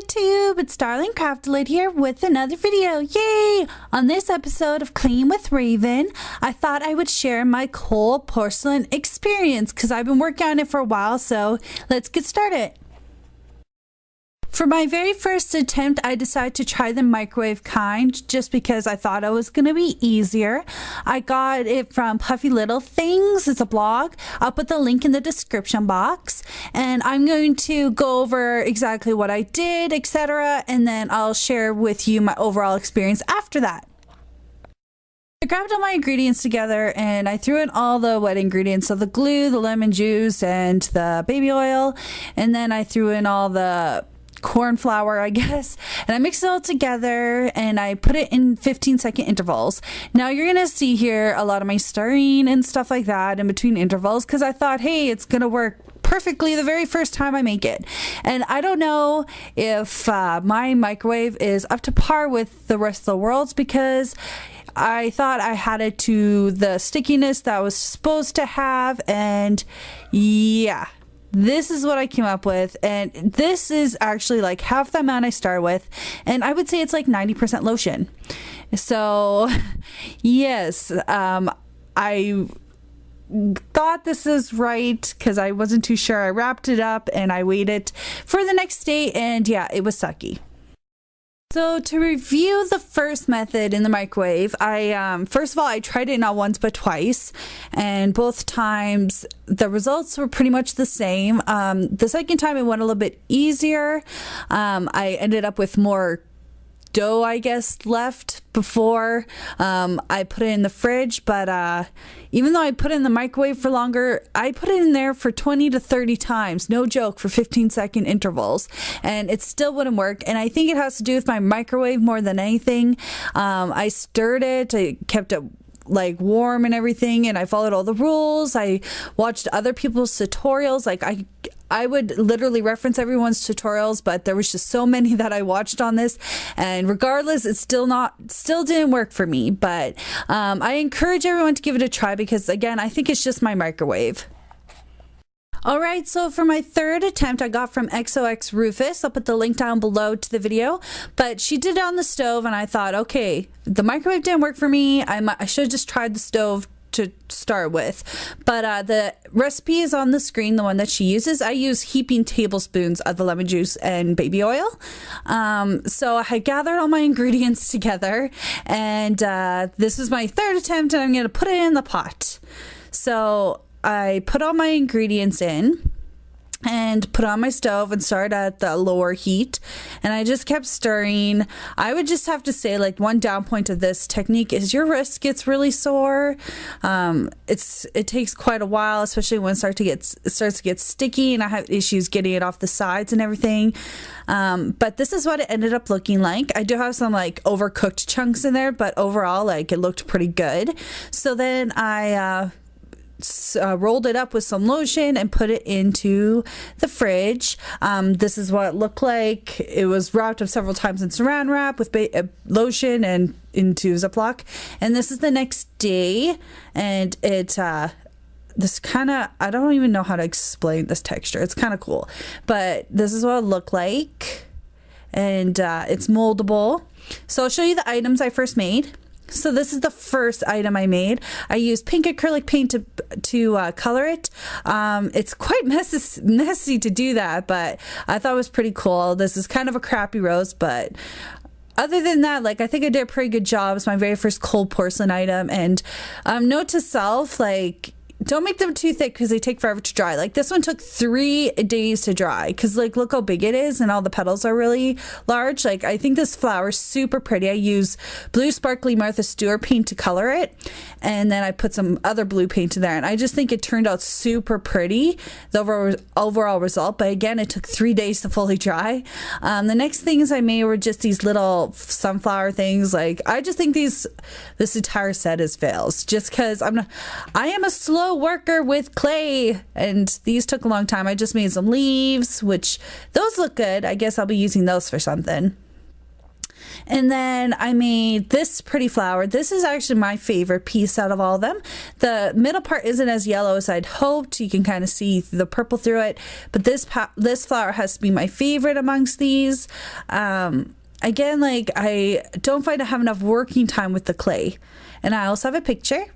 YouTube, it's Darling Craftolate here with another video. Yay! On this episode of Clean with Raven, I thought I would share my cold porcelain experience because I've been working on it for a while, so let's get started. For my very first attempt, I decided to try the microwave kind just because I thought it was going to be easier. I got it from Puffy Little Things. It's a blog. I'll put the link in the description box. And I'm going to go over exactly what I did, etc. And then I'll share with you my overall experience after that. I grabbed all my ingredients together and I threw in all the wet ingredients. So the glue, the lemon juice, and the baby oil. And then I threw in all the corn flour, I guess, and I mixed it all together and I put it in 15-second intervals. Now you're gonna see here a lot of my stirring and stuff like that in between intervals because I thought, hey, it's gonna work perfectly the very first time I make it. And I don't know if my microwave is up to par with the rest of the world's because I thought I had it to the stickiness that I was supposed to have, and yeah, this is what I came up with, and this is actually like half the amount I started with, and I would say it's like 90% lotion. So yes, I thought this is right because I wasn't too sure. I wrapped it up and I waited for the next day, and yeah, it was sucky. So to review the first method in the microwave, I first of all, I tried it not once but twice, and both times the results were pretty much the same. The second time it went a little bit easier. I ended up with more dough, I guess, left before I put it in the fridge, but even though I put it in the microwave for longer, I put it in there for 20 to 30 times, no joke, for 15-second intervals, and it still wouldn't work. And I think it has to do with my microwave more than anything. I stirred it, I kept it like warm and everything, and I followed all the rules. I watched other people's tutorials. Like I would literally reference everyone's tutorials, but there was just so many that I watched on this, and regardless, it still didn't work for me. But I encourage everyone to give it a try because, again, I think it's just my microwave. Alright, so for my third attempt, I got from XOX Rufus. I'll put the link down below to the video, but she did it on the stove, and I thought, okay, the microwave didn't work for me. I should have just tried the stove to start with, but the recipe is on the screen, the one that she uses. I use heaping tablespoons of the lemon juice and baby oil. So I gathered all my ingredients together, and this is my third attempt, and I'm going to put it in the pot. So I put all my ingredients in and put on my stove and start at the lower heat, and I just kept stirring. I would just have to say, like, one down point of this technique is your wrist gets really sore. It takes quite a while, especially when it starts to get sticky, and I have issues getting it off the sides and everything. But this is what it ended up looking like. I do have some like overcooked chunks in there, but overall, like, it looked pretty good. So then I rolled it up with some lotion and put it into the fridge. This is what it looked like. It was wrapped up several times in saran wrap with lotion and into Ziploc. And this is the next day, and it this kind of, I don't even know how to explain this texture. It's kind of cool, but this is what it looked like, and it's moldable. So I'll show you the items I first made. So this is the first item I made. I used pink acrylic paint to color it. It's quite messy to do that, but I thought it was pretty cool. This is kind of a crappy rose, but other than that, like, I think I did a pretty good job. It's my very first cold porcelain item. And note to self, like, don't make them too thick because they take forever to dry. Like, this one took 3 days to dry because, like, look how big it is, and all the petals are really large. Like, I think this flower is super pretty. I use blue sparkly Martha Stewart paint to color it, and then I put some other blue paint in there, and I just think it turned out super pretty, the overall result. But again, it took 3 days to fully dry. The next things I made were just these little sunflower things. Like, I just think this entire set is fails just because I am a slow worker with clay, and these took a long time. I just made some leaves, which those look good. I guess I'll be using those for something. And then I made this pretty flower. This is actually my favorite piece out of all of them. The middle part isn't as yellow as I'd hoped. You can kind of see the purple through it. But this flower has to be my favorite amongst these. Again, like, I don't find I have enough working time with the clay. And I also have a picture.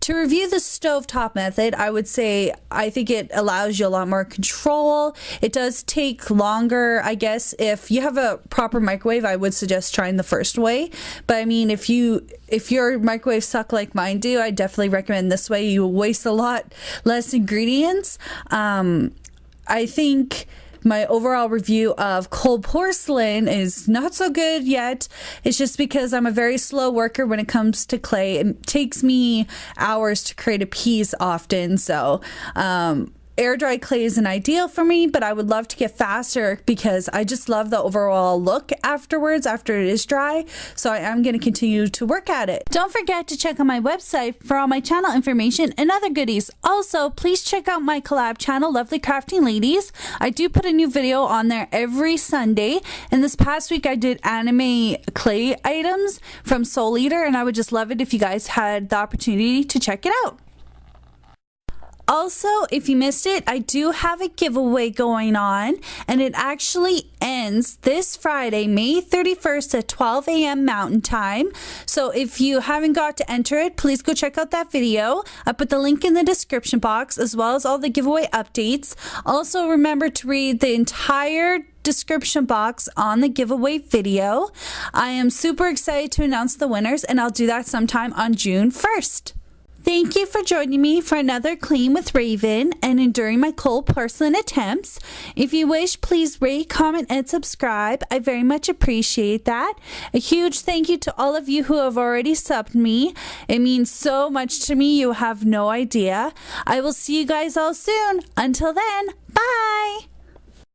To review the stovetop method, I would say I think it allows you a lot more control. It does take longer, I guess. If you have a proper microwave, I would suggest trying the first way. But I mean, if your microwave suck like mine do, I definitely recommend this way. You waste a lot less ingredients. I think my overall review of cold porcelain is not so good yet. It's just because I'm a very slow worker when it comes to clay. It takes me hours to create a piece often, so air dry clay isn't ideal for me, but I would love to get faster because I just love the overall look afterwards after it is dry. So I am going to continue to work at it. Don't forget to check out my website for all my channel information and other goodies. Also, please check out my collab channel, Lovely Crafting Ladies. I do put a new video on there every Sunday. And this past week I did anime clay items from Soul Eater, and I would just love it if you guys had the opportunity to check it out. Also, if you missed it, I do have a giveaway going on, and it actually ends this Friday, May 31st at 12 a.m. Mountain Time. So if you haven't got to enter it, please go check out that video. I put the link in the description box as well as all the giveaway updates. Also, remember to read the entire description box on the giveaway video. I am super excited to announce the winners, and I'll do that sometime on June 1st. Thank you for joining me for another Clean with Raven and enduring my cold porcelain attempts. If you wish, please rate, comment, and subscribe. I very much appreciate that. A huge thank you to all of you who have already subbed me. It means so much to me, you have no idea. I will see you guys all soon. Until then, bye!